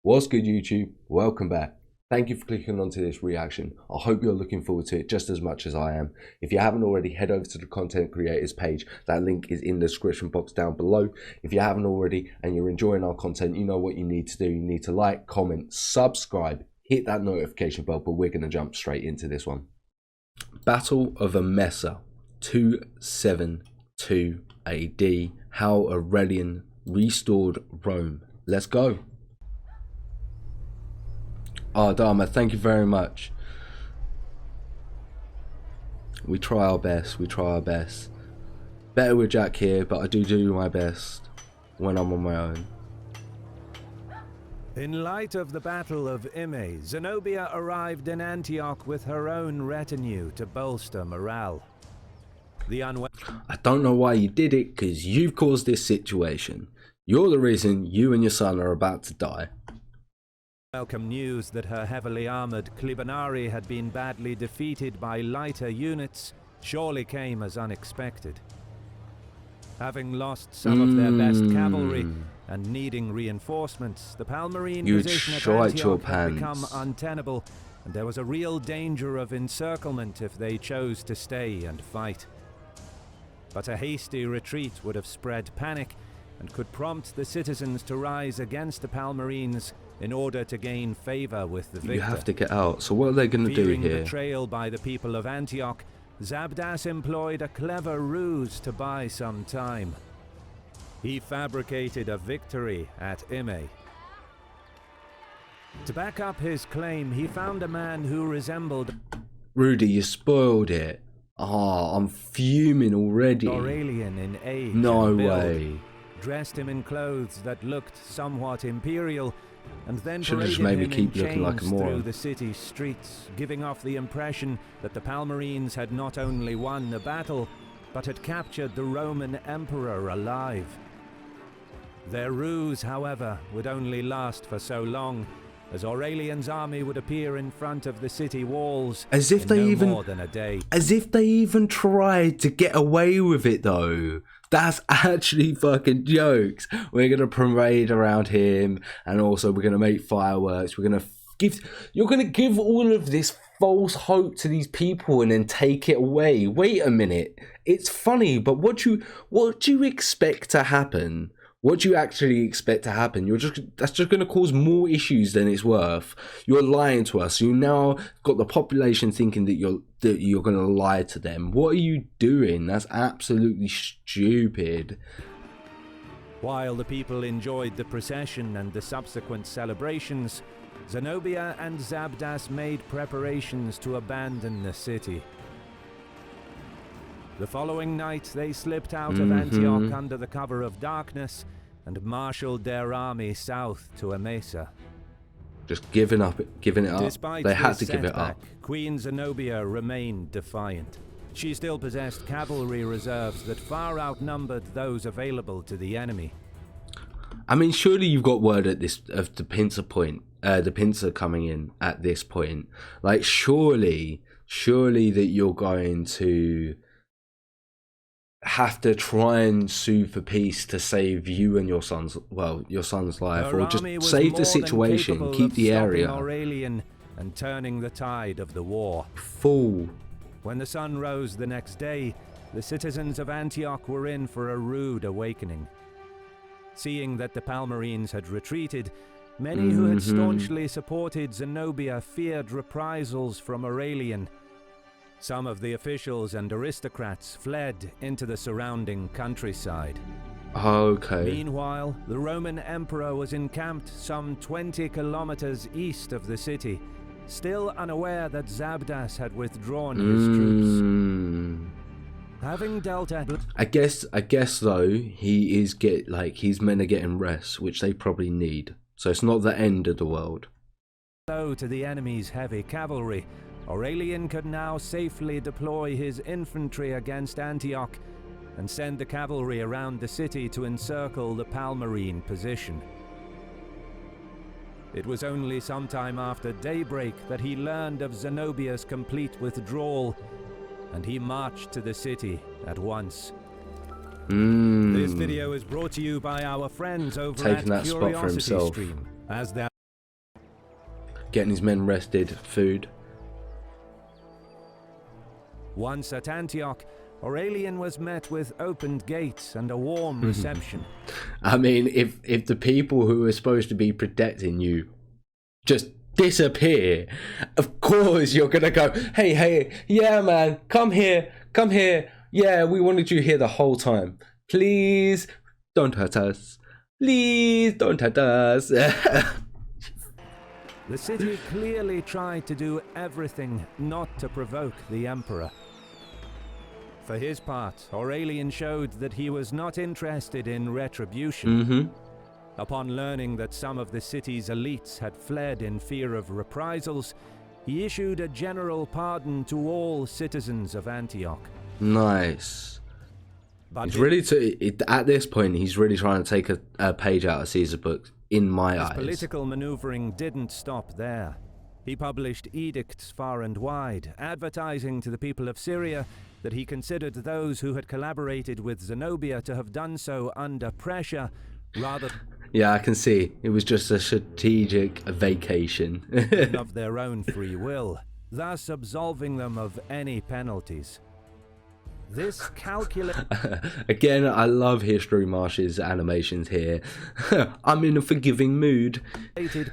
What's good, YouTube? Welcome back. Thank you for clicking onto this reaction. I hope you're looking forward to it just as much as I am. If you haven't already, head over to the content creators page. That link is in the description box down below. If you haven't already and you're enjoying our content, you know what you need to do. You need to like, comment, subscribe, hit that notification bell, but we're going to jump straight into this one. Battle of Emesa, 272 AD. How Aurelian restored Rome. Let's go. Oh, Dharma, thank you very much. We try our best, we try our best. Better with Jack here, but I do my best when I'm on my own. In light of the Battle of Emesa, Zenobia arrived in Antioch with her own retinue to bolster morale. I don't know why you did it, because you've caused this situation. You're the reason you and your son are about to die. Welcome news that her heavily armored Clibonari had been badly defeated by lighter units surely came as unexpected. Having lost some of their best cavalry and needing reinforcements, the Palmyrene position at Antioch had become untenable, and there was a real danger of encirclement if they chose to stay and fight. But a hasty retreat would have spread panic and could prompt the citizens to rise against the Palmyrenes in order to gain favor with the victor. You have to get out. So what are they going to do here? Fearing betrayal by the people of Antioch, Zabdas employed a clever ruse to buy some time. He fabricated a victory at Emesa. To back up his claim, he found a man who resembled... Rudy, you spoiled it. Ah, I'm fuming already. Aurelian in age. No way. Dressed him in clothes that looked somewhat imperial, and then should've just paraded made me him keep in looking like a chains moron through the city's streets, giving off the impression that the Palmyrenes had not only won the battle, but had captured the Roman emperor alive. Their ruse, however, would only last for so long, as Aurelian's army would appear in front of the city walls as if they no more than a day. As if they even tried to get away with it, though. That's actually fucking jokes. We're gonna parade around him, and also we're gonna make fireworks. We're gonna you're gonna give all of this false hope to these people and then take it away. Wait a minute. It's funny, but what do you expect to happen? What do you actually expect to happen? That's just going to cause more issues than it's worth. You're lying to us. You now got the population thinking that you're going to lie to them. What are you doing? That's absolutely stupid. While the people enjoyed the procession and the subsequent celebrations, Zenobia and Zabdas made preparations to abandon the city. The following night, they slipped out of Antioch under the cover of darkness and marshaled their army south to Emesa. Just giving it up. Despite They had this to give it setback, up. Queen Zenobia remained defiant. She still possessed cavalry reserves that far outnumbered those available to the enemy. I mean, surely you've got word at this of the pincer coming in at this point. Like, surely that you're going to have to try and sue for peace to save you and your son's life, or just save the situation, keep the area. Aurelian and turning the tide of the war. Fool. When the sun rose the next day, the citizens of Antioch were in for a rude awakening. Seeing that the Palmyrenes had retreated, many who had staunchly supported Zenobia feared reprisals from Aurelian. Some of the officials and aristocrats fled into the surrounding countryside. Okay. Meanwhile, the Roman emperor was encamped some 20 kilometers east of the city, still unaware that Zabdas had withdrawn his troops. Having dealt at... I guess though, his men are getting rest, which they probably need. So it's not the end of the world. So to the enemy's heavy cavalry, Aurelian could now safely deploy his infantry against Antioch and send the cavalry around the city to encircle the Palmyrene position. It was only sometime after daybreak that he learned of Zenobia's complete withdrawal, and he marched to the city at once. This video is brought to you by our friends over Taking at that spot for Curiosity himself. Stream, as their Getting his men rested, food. Once at Antioch, Aurelian was met with opened gates and a warm reception. I mean, if the people who are supposed to be protecting you just disappear, of course you're gonna go, hey, yeah man, come here, yeah, we wanted you here the whole time, please don't hurt us, please don't hurt us. The city clearly tried to do everything not to provoke the emperor. For his part, Aurelian showed that he was not interested in retribution. Upon learning that some of the city's elites had fled in fear of reprisals, he issued a general pardon to all citizens of Antioch. Nice. But he's really at this point, he's really trying to take a page out of Caesar's book, in my eyes. His political maneuvering didn't stop there. He published edicts far and wide, advertising to the people of Syria that he considered those who had collaborated with Zenobia to have done so under pressure, rather yeah, I can see. It was just a strategic vacation. of their own free will, thus absolving them of any penalties. This Again, I love Historymarche's animations here. I'm in a forgiving mood.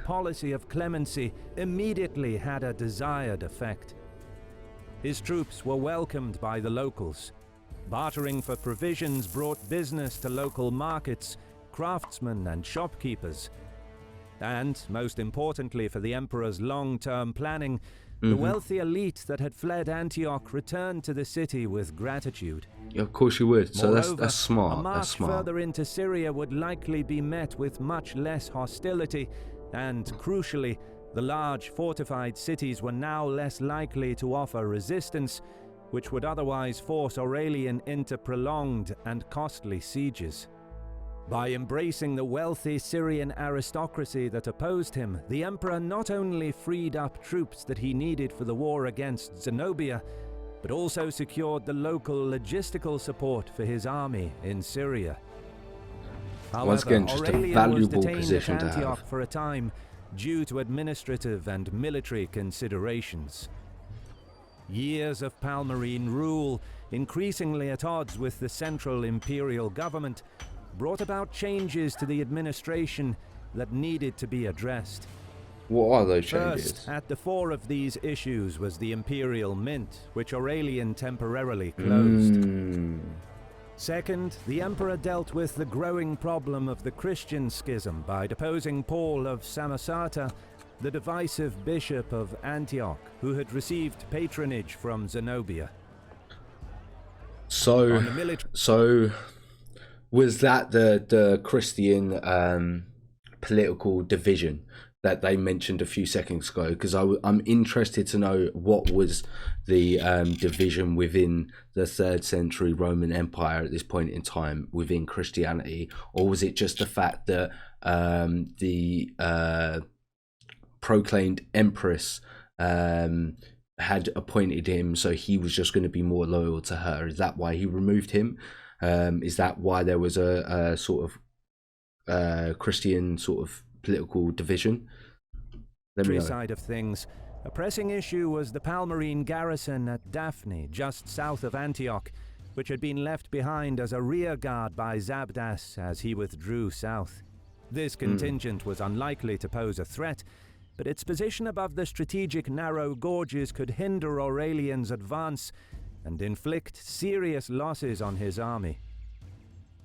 Policy of clemency immediately had a desired effect. His troops were welcomed by the locals. Bartering for provisions brought business to local markets, craftsmen and shopkeepers. And, most importantly for the emperor's long-term planning, the wealthy elite that had fled Antioch returned to the city with gratitude. Of course you would. So Moreover, that's smart. A march that's smart. further into Syria would likely be met with much less hostility, and crucially, the large fortified cities were now less likely to offer resistance, which would otherwise force Aurelian into prolonged and costly sieges. By embracing the wealthy Syrian aristocracy that opposed him, the emperor not only freed up troops that he needed for the war against Zenobia, but also secured the local logistical support for his army in Syria. However, once again, just Aurelian a valuable was detained position at to Antioch have. for a time due to administrative and military considerations. Years of Palmyrene rule, increasingly at odds with the central imperial government, brought about changes to the administration that needed to be addressed. What are those changes? First, at the fore of these issues was the imperial mint, which Aurelian temporarily closed. Second, the emperor dealt with the growing problem of the Christian schism by deposing Paul of Samosata, the divisive bishop of Antioch, who had received patronage from Zenobia. So was that the Christian political division that they mentioned a few seconds ago? Because I'm interested to know what was the division within the 3rd century Roman Empire at this point in time within Christianity, or was it just the fact that the proclaimed empress had appointed him, so he was just going to be more loyal to her? Is that why he removed him? Is that why there was a sort of Christian sort of political division? Side of things, a pressing issue was the Palmyrene garrison at Daphne, just south of Antioch, which had been left behind as a rear guard by Zabdas as he withdrew south. This contingent was unlikely to pose a threat, but its position above the strategic narrow gorges could hinder Aurelian's advance and inflict serious losses on his army.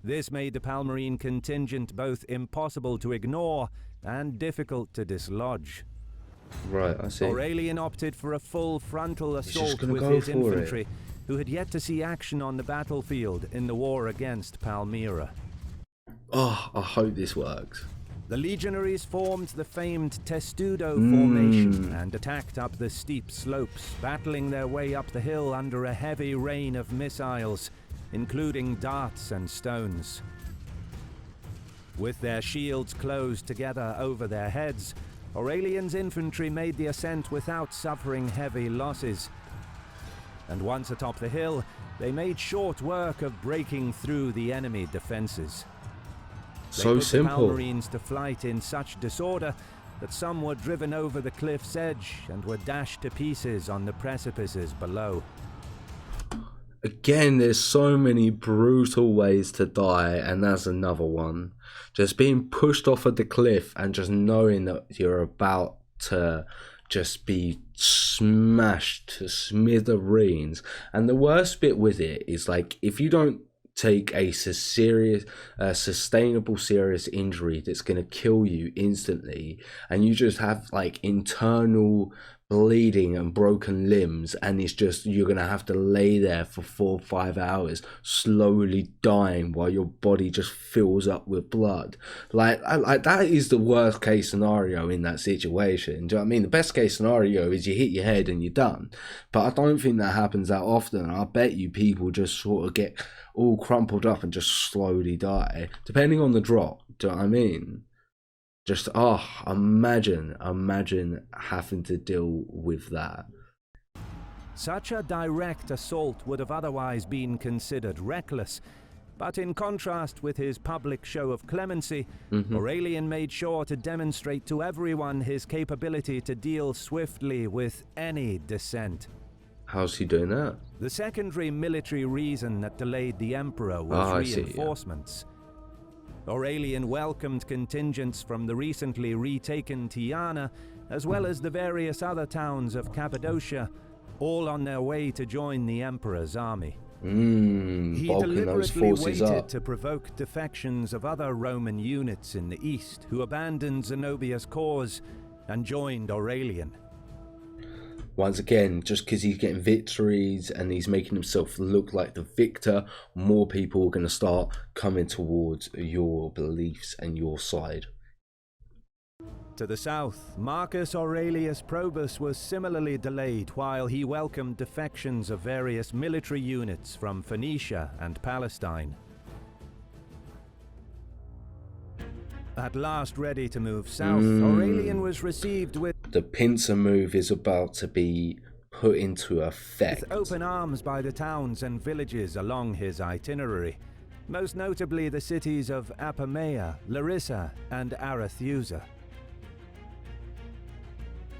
This made the Palmyrene contingent both impossible to ignore and difficult to dislodge. Right, I see. Aurelian opted for a full frontal assault with his infantry, who had yet to see action on the battlefield in the war against Palmyra. Oh, I hope this works. The legionaries formed the famed Testudo formation and attacked up the steep slopes, battling their way up the hill under a heavy rain of missiles, including darts and stones. With their shields closed together over their heads, Aurelian's infantry made the ascent without suffering heavy losses. And once atop the hill, they made short work of breaking through the enemy defenses. They So put simple. the Palmyrenes to flight in such disorder that some were driven over the cliff's edge and were dashed to pieces on the precipices below. Again, there's so many brutal ways to die, and that's another one. Just being pushed off of the cliff and just knowing that you're about to just be smashed to smithereens. And the worst bit with it is, like, if you don't take a sustainable serious injury that's going to kill you instantly, and you just have like internal bleeding and broken limbs, and it's just, you're gonna have to lay there for 4 or 5 hours slowly dying while your body just fills up with blood. Like that is the worst case scenario in that situation. Do you know what I mean? The best case scenario is you hit your head and you're done, but I don't think that happens that often. I bet you people just sort of get all crumpled up and just slowly die depending on the drop. Do you know what I mean? Just, imagine having to deal with that. Such a direct assault would have otherwise been considered reckless, but in contrast with his public show of clemency, Aurelian made sure to demonstrate to everyone his capability to deal swiftly with any dissent. How's he doing that? The secondary military reason that delayed the Emperor was reinforcements. Aurelian welcomed contingents from the recently retaken Tiana, as well as the various other towns of Cappadocia, all on their way to join the Emperor's army. He deliberately waited to provoke defections of other Roman units in the east who abandoned Zenobia's cause and joined Aurelian. Once again, just because he's getting victories and he's making himself look like the victor, more people are going to start coming towards your beliefs and your side. To the south, Marcus Aurelius Probus was similarly delayed while he welcomed defections of various military units from Phoenicia and Palestine. At last ready to move south, Aurelian was received with the pincer move is about to be put into effect. With open arms by the towns and villages along his itinerary, most notably the cities of Apamea, Larissa, and Arethusa.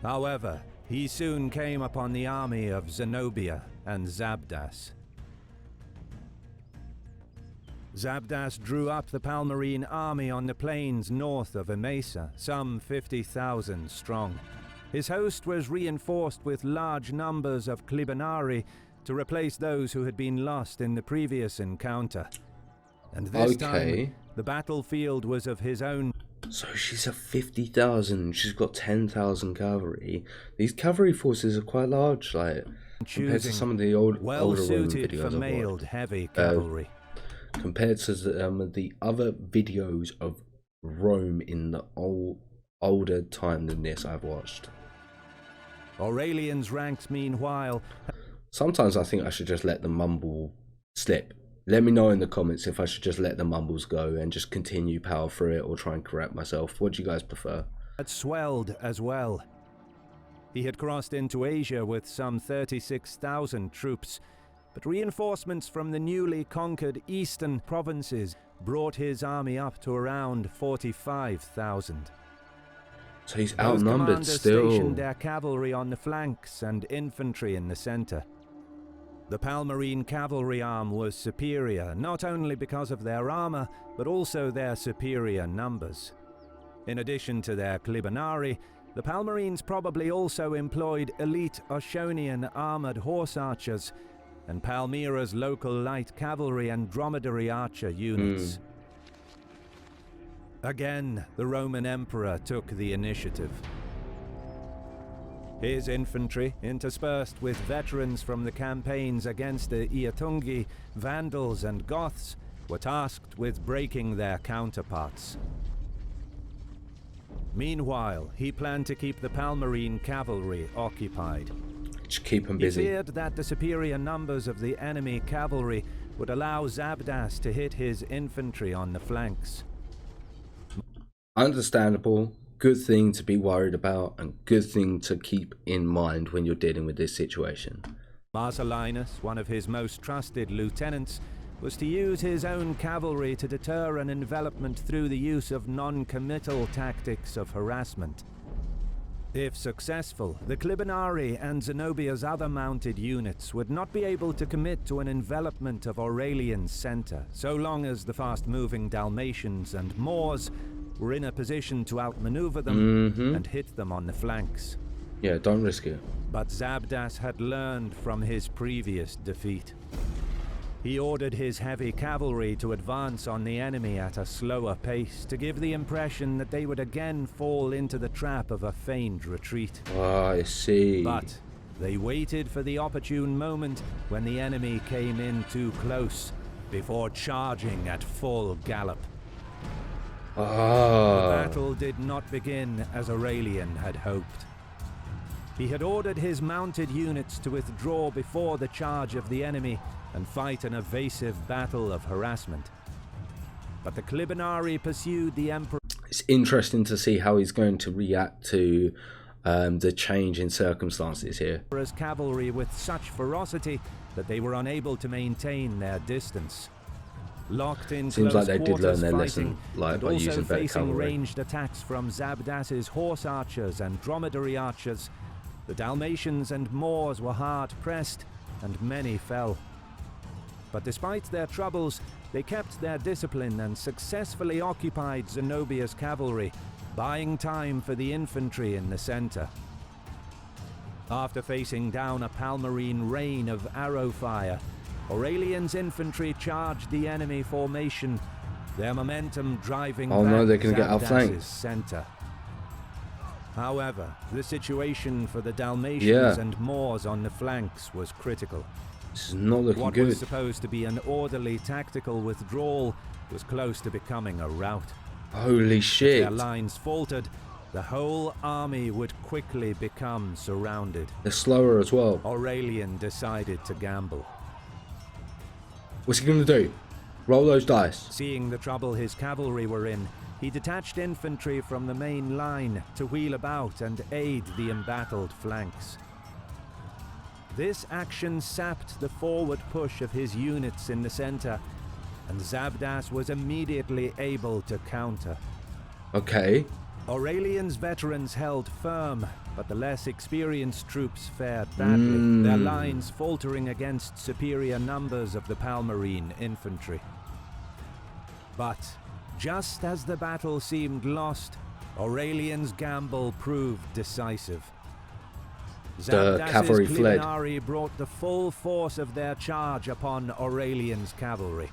However, he soon came upon the army of Zenobia and Zabdas. Zabdas drew up the Palmyrene army on the plains north of Emesa, some 50,000 strong. His host was reinforced with large numbers of Clibanarii to replace those who had been lost in the previous encounter. And this time, the battlefield was of his own. So she's at 50,000, she's got 10,000 cavalry. These cavalry forces are quite large, like, compared to some of the older Roman videos for mailed heavy cavalry. Compared to the other videos of Rome in the older time than this I've watched. Aurelian's ranks, meanwhile... Sometimes I think I should just let the mumble slip. Let me know in the comments if I should just let the mumbles go and just continue power through it, or try and correct myself. What do you guys prefer? Had swelled as well. He had crossed into Asia with some 36,000 troops, but reinforcements from the newly conquered eastern provinces brought his army up to around 45,000. So he's outnumbered still. Stationed their cavalry on the flanks and infantry in the center. The Palmyrene cavalry arm was superior, not only because of their armor, but also their superior numbers. In addition to their Clibanarii, the Palmyrenes probably also employed elite Oceanian armored horse archers, and Palmyra's local light cavalry and dromedary archer units. Again, the Roman Emperor took the initiative. His infantry, interspersed with veterans from the campaigns against the Iatungi, Vandals and Goths, were tasked with breaking their counterparts. Meanwhile, he planned to keep the Palmyrene cavalry occupied. Just keep them busy. He feared that the superior numbers of the enemy cavalry would allow Zabdas to hit his infantry on the flanks. Understandable. Good thing to be worried about, and good thing to keep in mind when you're dealing with this situation. Marcellinus, one of his most trusted lieutenants, was to use his own cavalry to deter an envelopment through the use of non-committal tactics of harassment. If successful, the Clibanarii and Zenobia's other mounted units would not be able to commit to an envelopment of Aurelian's center, so long as the fast-moving Dalmatians and Moors were in a position to outmaneuver them and hit them on the flanks. Yeah, don't risk it. But Zabdas had learned from his previous defeat. He ordered his heavy cavalry to advance on the enemy at a slower pace to give the impression that they would again fall into the trap of a feigned retreat. Ah, I see. But they waited for the opportune moment when the enemy came in too close before charging at full gallop. The battle did not begin as Aurelian had hoped. He had ordered his mounted units to withdraw before the charge of the enemy and fight an evasive battle of harassment. But the Clibanarii pursued the Emperor. It's interesting to see how he's going to react to the change in circumstances here. Emperor's cavalry with such ferocity that they were unable to maintain their distance. Locked in Seems like they did learn their fighting, lesson, like by using better facing cavalry. ranged attacks from Zabdas's horse archers and dromedary archers, the Dalmatians and Moors were hard pressed, and many fell. But despite their troubles, they kept their discipline and successfully occupied Zenobia's cavalry, buying time for the infantry in the center. After facing down a Palmyrene rain of arrow fire, Aurelian's infantry charged the enemy formation, their momentum driving back they're going to get outflanked. center. However, the situation for the Dalmatians and Moors on the flanks was critical. This is not looking What good. was supposed to be an orderly tactical withdrawal was close to becoming a rout. Holy shit. If their lines faltered, the whole army would quickly become surrounded. They're slower as well. Aurelian decided to gamble. What's he going to do? Roll those dice. Seeing the trouble his cavalry were in, he detached infantry from the main line to wheel about and aid the embattled flanks. This action sapped the forward push of his units in the center, and Zabdas was immediately able to counter. Okay. Aurelian's veterans held firm, but the less experienced troops fared badly, their lines faltering against superior numbers of the Palmyrene infantry. But just as the battle seemed lost, Aurelian's gamble proved decisive. The cavalry fled. Clibanarii brought the full force of their charge upon Aurelian's cavalry.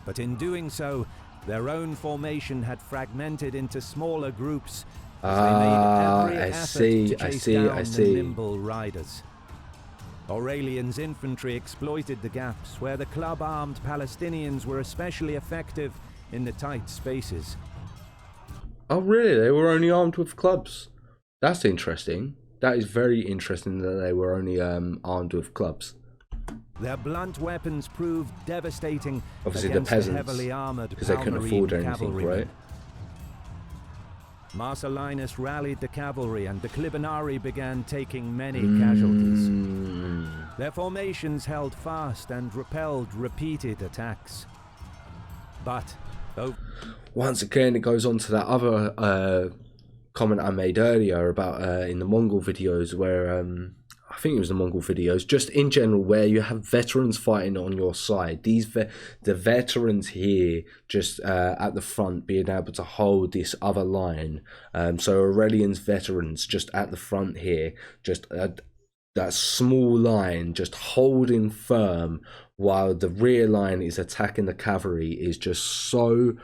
But in doing so, their own formation had fragmented into smaller groups as they made every effort to chase down the nimble riders. Aurelian's infantry exploited the gaps where the club-armed Palestinians were especially effective in the tight spaces. Oh really? They were only armed with clubs? That's interesting. That is very interesting that they were only armed with clubs. Their blunt weapons proved devastating Obviously against the peasants, the heavily armored because they couldn't afford anything, cavalrymen. right? Marcellinus rallied the cavalry and the Clibanarii began taking many casualties. Their formations held fast and repelled repeated attacks. But once again, it goes on to that other comment I made earlier about in the Mongol videos where I think it was the Mongol videos, just in general, where you have veterans fighting on your side. The veterans here just at the front being able to hold this other line. So Aurelian's veterans just at the front here, just that small line just holding firm while the rear line is attacking the cavalry is just so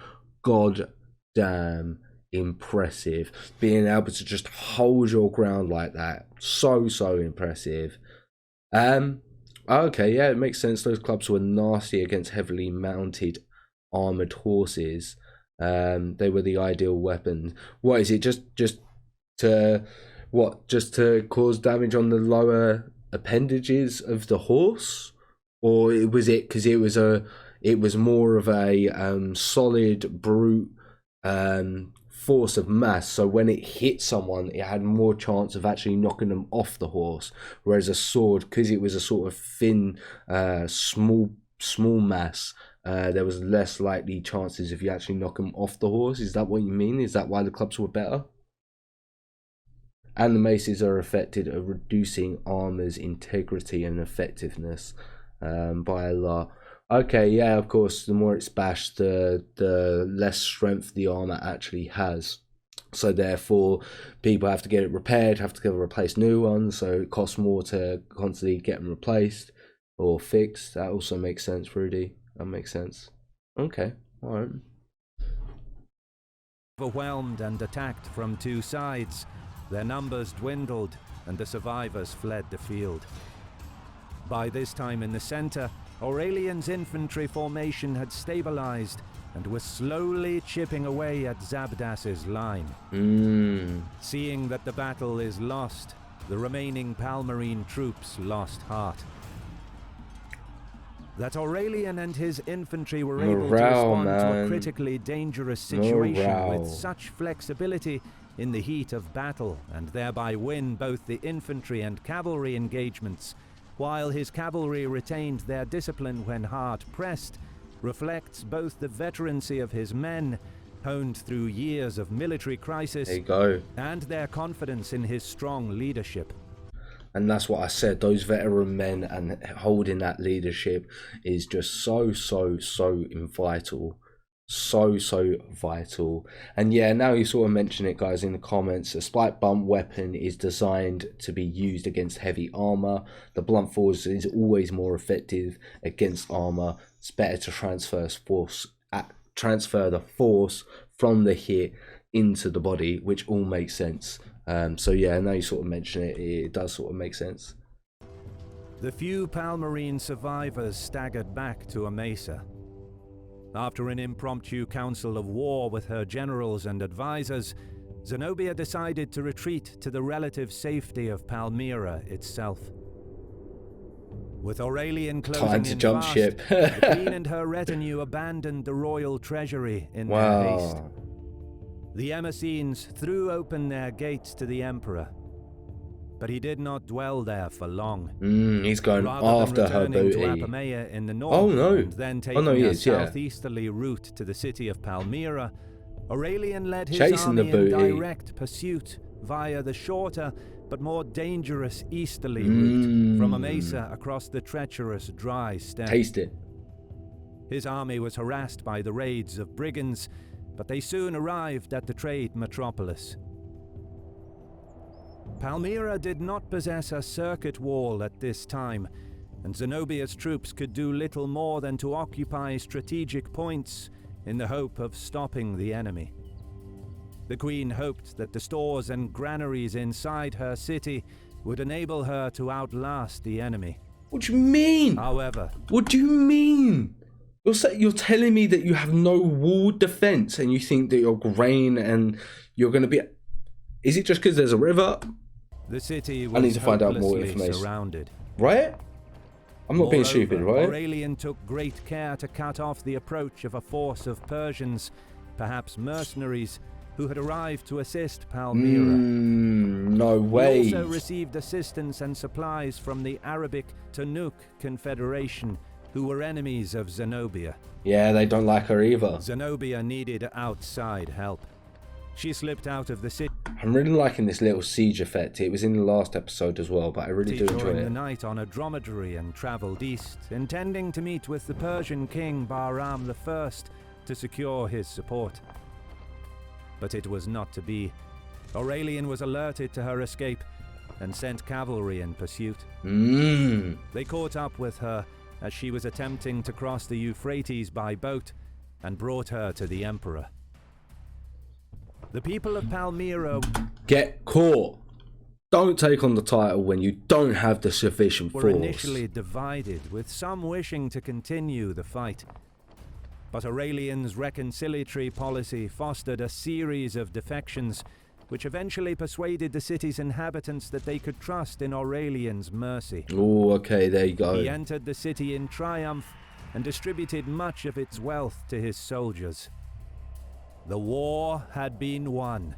goddamn impressive. Being able to just hold your ground like that, so impressive. Okay, yeah, it makes sense. Those clubs were nasty against heavily mounted armored horses. They were the ideal weapon. What is it, just to cause damage on the lower appendages of the horse, or was it because it was more of a solid brute force of mass, so when it hit someone it had more chance of actually knocking them off the horse, whereas a sword, because it was a sort of thin small mass, there was less likely chances if you actually knock them off the horse? Is that what you mean? Is that why the clubs were better? and the maces are affected at reducing armor's integrity and effectiveness by a lot. Okay, yeah, of course, the more it's bashed, the less strength the armor actually has. So therefore, people have to get it repaired, have to go replace new ones, so it costs more to constantly get them replaced or fixed. That also makes sense, Rudy. That makes sense. Okay, alright. Overwhelmed and attacked from two sides, their numbers dwindled and the survivors fled the field. By this time in the center, Aurelian's infantry formation had stabilized and was slowly chipping away at Zabdas's line. Seeing that the battle is lost, the remaining Palmyrene troops lost heart. That Aurelian and his infantry were able to respond to a critically dangerous situation with such flexibility in the heat of battle, and thereby win both the infantry and cavalry engagements, while his cavalry retained their discipline when hard pressed, reflects both the veterancy of his men, honed through years of military crisis, and their confidence in his strong leadership. And that's what I said, those veteran men and holding that leadership is just so vital. So vital. And yeah, now you sort of mention it, guys, in the comments. A spike bump weapon is designed to be used against heavy armor. The blunt force is always more effective against armor. It's better to transfer the force from the hit into the body, which all makes sense. So yeah, now you sort of mention it, it does sort of make sense. The few Palmyrene survivors staggered back to Emesa. After an impromptu council of war with her generals and advisors, Zenobia decided to retreat to the relative safety of Palmyra itself. With Aurelian closing in fast, ship. the queen and her retinue abandoned the royal treasury in their haste. The Emesines threw open their gates to the emperor, but he did not dwell there for long. He's going after her booty. To Apamea in the north, and then taking a southeasterly route to the city of Palmyra, Aurelian led his army in direct pursuit via the shorter but more dangerous easterly route from Emesa across the treacherous dry steppe. Taste it. His army was harassed by the raids of brigands, but they soon arrived at the trade metropolis. Palmyra did not possess a circuit wall at this time, and Zenobia's troops could do little more than to occupy strategic points in the hope of stopping the enemy. The queen hoped that the stores and granaries inside her city would enable her to outlast the enemy. What do you mean? However, what do you mean? You're telling me that you have no wall defense and you think that your grain and you're going to be... Is it just because there's a river? The city was I need to find out more information. Surrounded. Right? I'm not being stupid, right? Aurelian took great care to cut off the approach of a force of Persians, perhaps mercenaries, who had arrived to assist Palmyra. No way. He also received assistance and supplies from the Arabic Tanuk Confederation, who were enemies of Zenobia. Yeah, they don't like her either. Zenobia needed outside help. She slipped out of the city. I'm really liking this little siege effect. It was in the last episode as well, but I really do enjoy it. During the night on a dromedary and travelled east, intending to meet with the Persian king Bahram I to secure his support. But it was not to be. Aurelian was alerted to her escape and sent cavalry in pursuit. They caught up with her as she was attempting to cross the Euphrates by boat and brought her to the emperor. The people of Palmyra get caught. Don't take on the title when you don't have the sufficient force. Were initially divided, with some wishing to continue the fight. But Aurelian's reconciliatory policy fostered a series of defections, which eventually persuaded the city's inhabitants that they could trust in Aurelian's mercy. Oh, okay, there you go. He entered the city in triumph and distributed much of its wealth to his soldiers. The war had been won.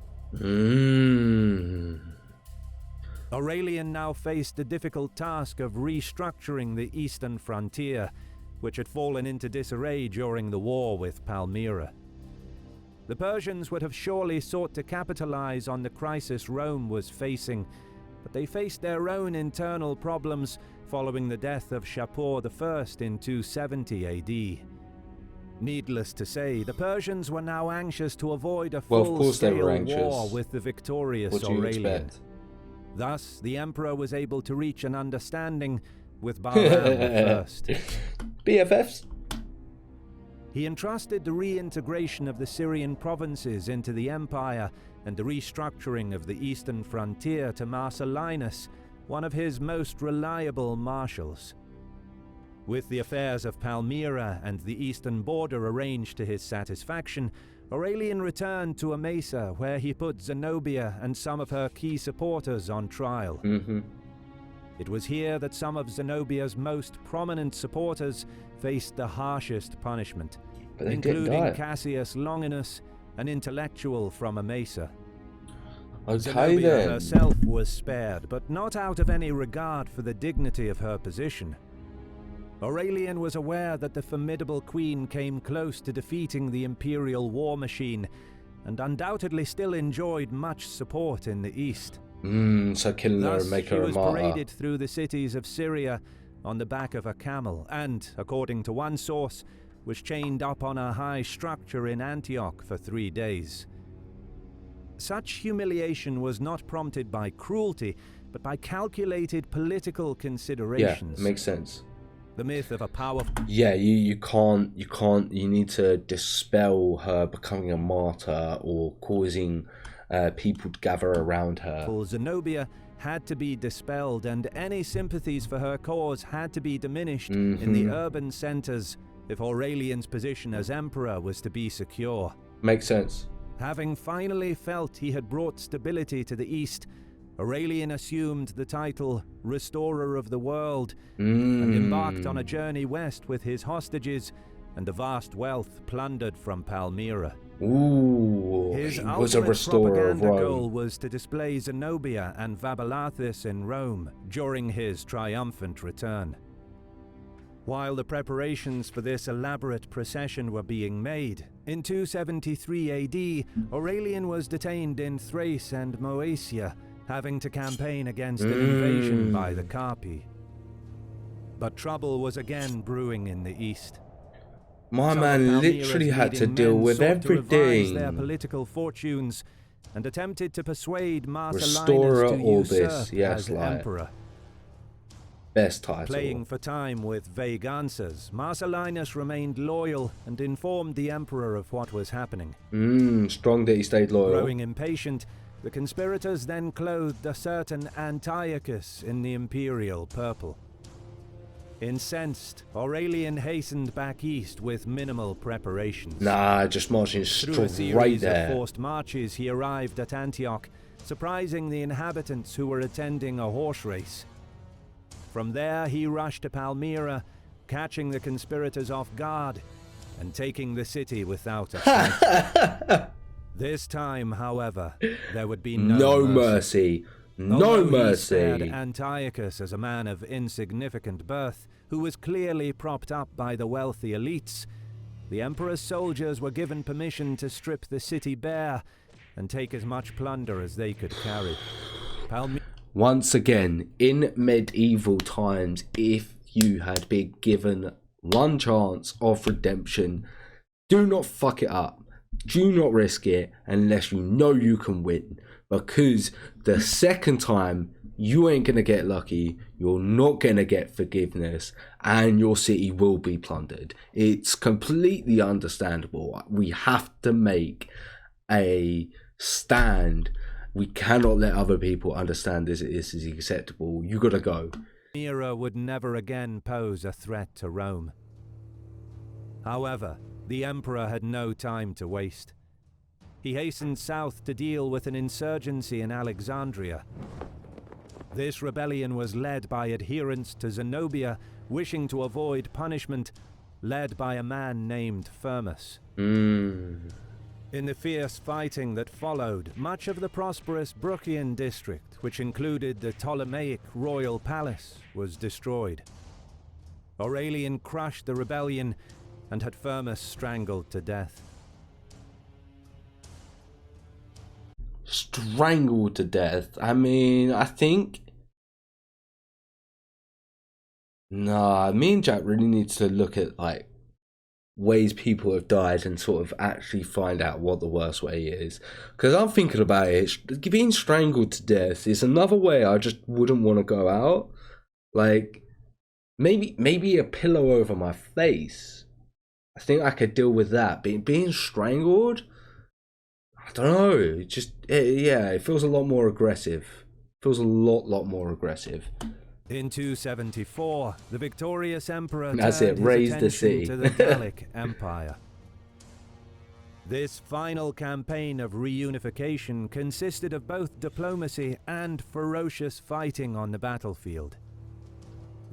Aurelian now faced the difficult task of restructuring the eastern frontier, which had fallen into disarray during the war with Palmyra. The Persians would have surely sought to capitalize on the crisis Rome was facing, but they faced their own internal problems following the death of Shapur I in 270 AD. Needless to say, the Persians were now anxious to avoid a full-scale war with the victorious Aurelian. Thus, the emperor was able to reach an understanding with Bahram I. BFFs? He entrusted the reintegration of the Syrian provinces into the empire and the restructuring of the eastern frontier to Marcellinus, one of his most reliable marshals. With the affairs of Palmyra and the eastern border arranged to his satisfaction, Aurelian returned to Emesa, where he put Zenobia and some of her key supporters on trial. It was here that some of Zenobia's most prominent supporters faced the harshest punishment, including Cassius Longinus, an intellectual from Emesa. Zenobia herself was spared, but not out of any regard for the dignity of her position. Aurelian was aware that the formidable queen came close to defeating the imperial war machine, and undoubtedly still enjoyed much support in the east. So killing her and make her a martyr. She was paraded through the cities of Syria on the back of a camel, and, according to one source, was chained up on a high structure in Antioch for 3 days. Such humiliation was not prompted by cruelty, but by calculated political considerations. Yeah, makes sense. The myth of a powerful... Yeah, you need to dispel her becoming a martyr or causing people to gather around her. Zenobia had to be dispelled, and any sympathies for her cause had to be diminished in the urban centers if Aurelian's position as emperor was to be secure. Makes sense. Having finally felt he had brought stability to the east, Aurelian assumed the title Restorer of the World and embarked on a journey west with his hostages and the vast wealth plundered from Palmyra. His was a restorer of Rome. Goal was to display Zenobia and Vaballathus in Rome during his triumphant return. While the preparations for this elaborate procession were being made, in 273 AD, Aurelian was detained in Thrace and Moesia, having to campaign against an invasion by the Carpi. But trouble was again brewing in the east. My man literally had to deal with everything. Their political fortunes and attempted to persuade Marcellinus to usurp as emperor. Best title. Playing for time with vague answers, Marcellinus remained loyal and informed the emperor of what was happening. Strong that he stayed loyal. Growing impatient, the conspirators then clothed a certain Antiochus in the imperial purple. Incensed, Aurelian hastened back east with minimal preparations. Just marching straight there. Through a series of forced marches, he arrived at Antioch, surprising the inhabitants who were attending a horse race. From there, he rushed to Palmyra, catching the conspirators off guard and taking the city without a fight. This time, however, there would be no mercy. No mercy. He spared Antiochus as a man of insignificant birth, who was clearly propped up by the wealthy elites. The emperor's soldiers were given permission to strip the city bare and take as much plunder as they could carry. Once again, in medieval times, if you had been given one chance of redemption, do not fuck it up. Do not risk it unless you know you can win. Because the second time, you ain't going to get lucky, you're not going to get forgiveness, and your city will be plundered. It's completely understandable. We have to make a stand. We cannot let other people understand this is acceptable. You got to go. Palmyra would never again pose a threat to Rome. However, the emperor had no time to waste. He hastened south to deal with an insurgency in Alexandria. This rebellion was led by adherents to Zenobia, wishing to avoid punishment, led by a man named Firmus. In the fierce fighting that followed, much of the prosperous Bruchian district, which included the Ptolemaic royal palace, was destroyed. Aurelian crushed the rebellion and had Firmus strangled to death. strangled to death. I mean, I think... Nah, me and Jack really need to look at, like, ways people have died and sort of actually find out what the worst way is. Because I'm thinking about it, being strangled to death is another way I just wouldn't want to go out. Like, maybe a pillow over my face. I think I could deal with that. Being strangled, I don't know. It feels a lot more aggressive. It feels a lot more aggressive. In 274, the victorious emperor That's turned it, raise his the attention sea. to the Gallic Empire. This final campaign of reunification consisted of both diplomacy and ferocious fighting on the battlefield.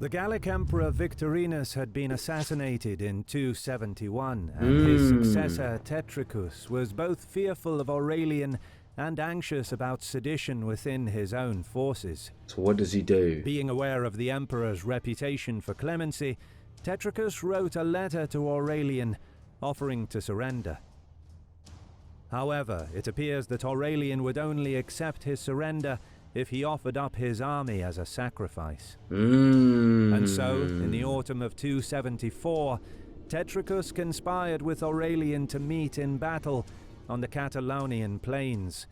The Gallic Emperor Victorinus had been assassinated in 271, and his successor Tetricus was both fearful of Aurelian and anxious about sedition within his own forces. So what does he do? Being aware of the emperor's reputation for clemency, Tetricus wrote a letter to Aurelian offering to surrender. However, it appears that Aurelian would only accept his surrender if he offered up his army as a sacrifice. And so, in the autumn of 274, Tetricus conspired with Aurelian to meet in battle on the Catalonian plains,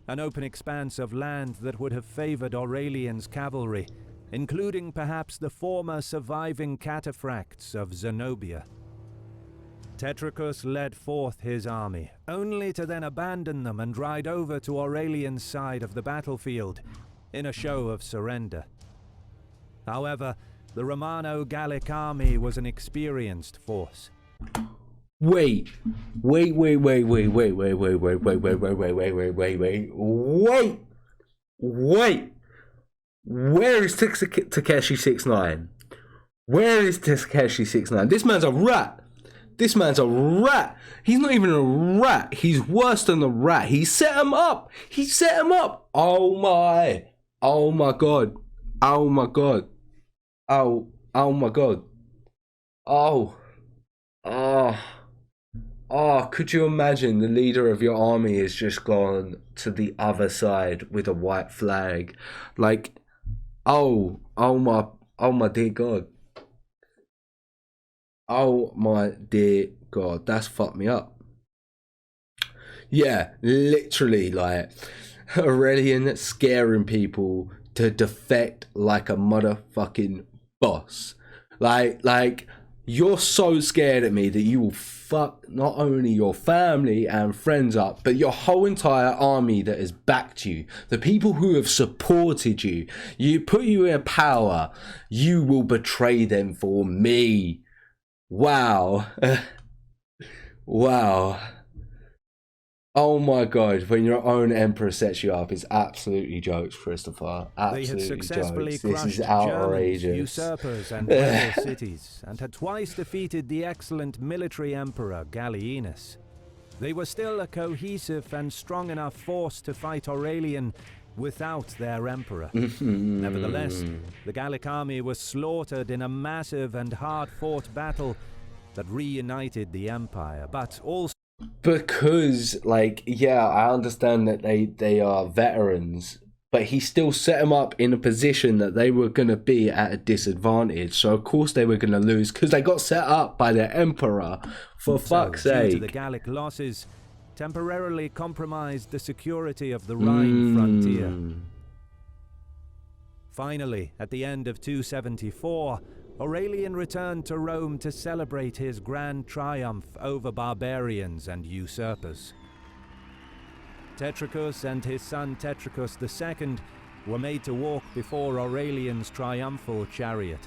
an open expanse of land that would have favored Aurelian's cavalry, including perhaps the former surviving cataphracts of Zenobia. Tetricus led forth his army, only to then abandon them and ride over to Aurelian's side of the battlefield in a show of surrender. However, the Romano-Gallic army was an experienced force. Wait. Where is Takeshi 69? Where is Takeshi 69? This man's a rat. This man's a rat. He's not even a rat. He's worse than a rat. He set him up. He set him up. Oh my god. Oh my god. Oh my god. Could you imagine the leader of your army has just gone to the other side with a white flag? Like, oh my dear god. Oh my dear god, that's fucked me up. Yeah, literally, like, Aurelian scaring people to defect like a motherfucking boss. Like, you're so scared at me that you will fuck not only your family and friends up, but your whole entire army that has backed you, the people who have supported you, put you in power, you will betray them for me. Wow. Wow. Oh my god, when your own emperor sets you up, it's absolutely jokes, Christopher. Absolutely they had successfully jokes. crushed This is outrageous. Germans, usurpers, and rebel cities, and had twice defeated the excellent military emperor Gallienus. They were still a cohesive and strong enough force to fight Aurelian without their emperor. Nevertheless, the Gallic army was slaughtered in a massive and hard-fought battle that reunited the empire, but also because, like, yeah, I understand that they are veterans, but he still set them up in a position that they were going to be at a disadvantage. So of course they were going to lose because they got set up by their emperor. For fuck's sake. Due to the Gallic losses, temporarily compromised the security of the Rhine frontier. Finally, at the end of 274, Aurelian returned to Rome to celebrate his grand triumph over barbarians and usurpers. Tetricus and his son Tetricus II were made to walk before Aurelian's triumphal chariot.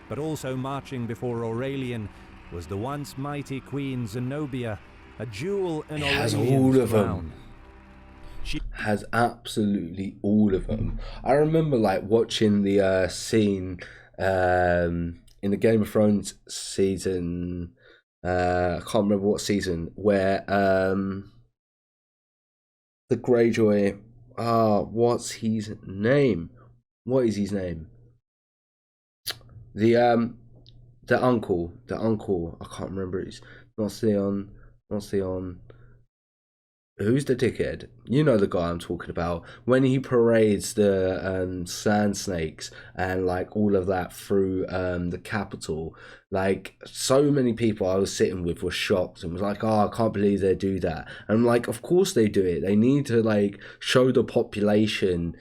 But also marching before Aurelian was the once mighty Queen Zenobia, a jewel in Aurelian's crown. Has all of them. She has absolutely all of them. I remember, like, watching the scene in the Game of Thrones season, I can't remember what season, where the Greyjoy, what's his name? What is his name? The uncle, I can't remember. It's not Theon. Who's the dickhead? You know the guy I'm talking about. When he parades the sand snakes and like all of that through the capital, like so many people I was sitting with were shocked and was like, "Oh, I can't believe they do that." And I'm like, of course they do it. They need to like show the population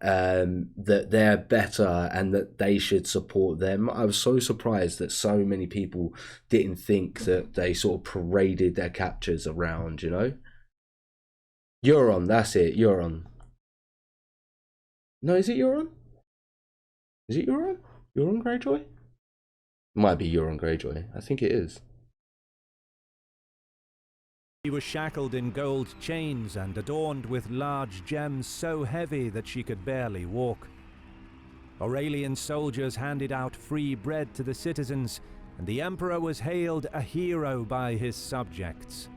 that they're better and that they should support them. I was so surprised that so many people didn't think that they sort of paraded their captures around, you know? Euron, that's it, Euron. No, is it Euron? Is it Euron? Euron Greyjoy? Might be Euron Greyjoy. I think it is. She was shackled in gold chains and adorned with large gems so heavy that she could barely walk. Aurelian soldiers handed out free bread to the citizens, and the emperor was hailed a hero by his subjects.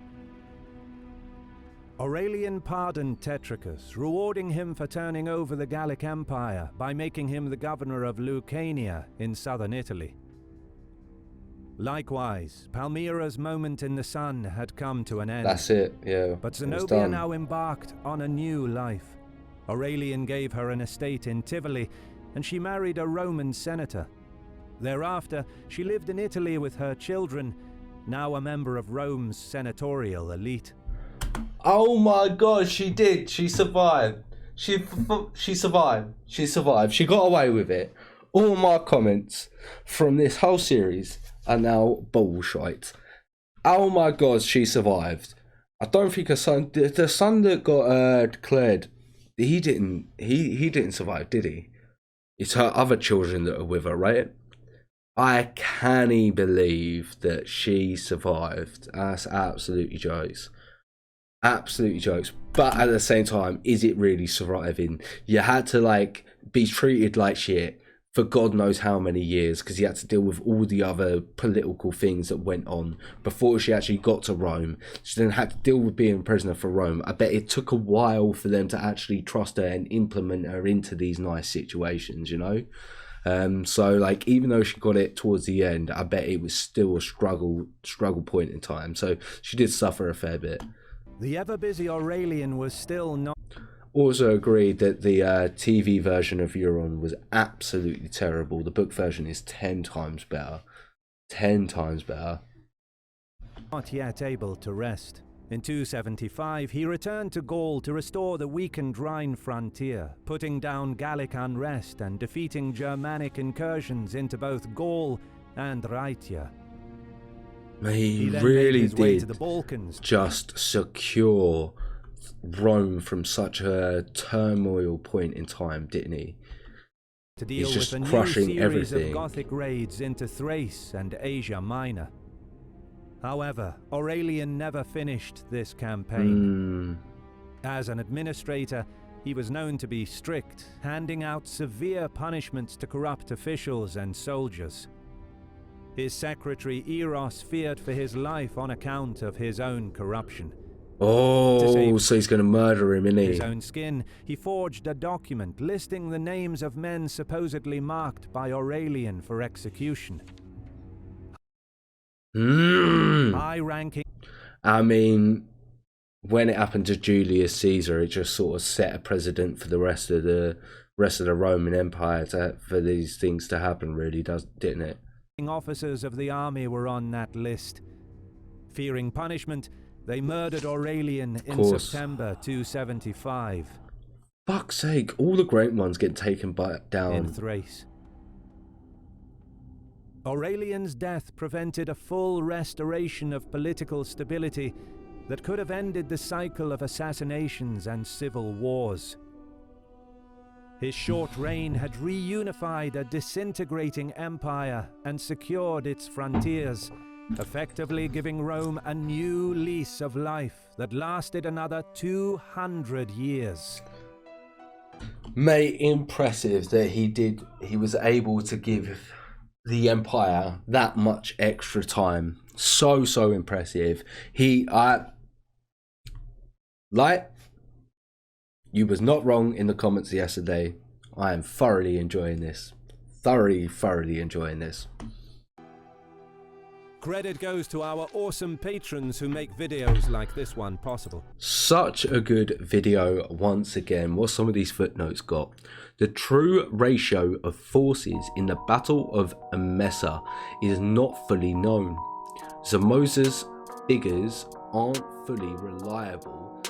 Aurelian pardoned Tetricus, rewarding him for turning over the Gallic Empire by making him the governor of Lucania in southern Italy. Likewise, Palmyra's moment in the sun had come to an end. That's it, yeah. But Zenobia now embarked on a new life. Aurelian gave her an estate in Tivoli, and she married a Roman senator. Thereafter, she lived in Italy with her children, now a member of Rome's senatorial elite. Oh my god, she did. She survived. She survived. She survived. She got away with it. All my comments from this whole series are now bullshit. Oh my god, she survived. I don't think her son, the son that got declared, he didn't survive, did he? It's her other children that are with her, right? I can't believe that she survived. That's absolutely jokes. Absolutely jokes. But at the same time, is it really surviving? You had to like be treated like shit for God knows how many years, because you had to deal with all the other political things that went on before she actually got to Rome. She then had to deal with being a prisoner for Rome. I bet it took a while for them to actually trust her and implement her into these nice situations, you know? So like, even though she got it towards the end, I bet it was still a struggle point in time. So she did suffer a fair bit. The ever-busy Aurelian was still not... Also agreed that the TV version of Euron was absolutely terrible. The book version is 10 times better. 10 times better. Not yet able to rest. In 275, he returned to Gaul to restore the weakened Rhine frontier, putting down Gallic unrest and defeating Germanic incursions into both Gaul and Rhaetia. He really did to the Balkans. Just secure Rome from such a turmoil point in time, didn't he? To deal He's just with a crushing new series everything. of Gothic raids into Thrace and Asia Minor. However, Aurelian never finished this campaign. As an administrator, he was known to be strict, handing out severe punishments to corrupt officials and soldiers. His secretary Eros feared for his life on account of his own corruption. Oh, so he's going to murder him, isn't he? His own skin, he forged a document listing the names of men supposedly marked by Aurelian for execution. High-ranking... I mean, when it happened to Julius Caesar, it just sort of set a precedent for the rest of the Roman Empire for these things to happen, really, didn't it? Officers of the army were on that list. Fearing punishment, they murdered Aurelian in September 275. Fuck's sake, all the great ones get taken down. In Thrace. Aurelian's death prevented a full restoration of political stability that could have ended the cycle of assassinations and civil wars. His short reign had reunified a disintegrating empire and secured its frontiers, effectively giving Rome a new lease of life that lasted another 200 years. Mate, impressive that he was able to give the empire that much extra time. So impressive. You was not wrong in the comments yesterday. I am thoroughly enjoying this. Thoroughly enjoying this. Credit goes to our awesome patrons who make videos like this one possible. Such a good video once again. What some of these footnotes got. The true ratio of forces in the Battle of Emesa is not fully known. Somoza's figures aren't fully reliable,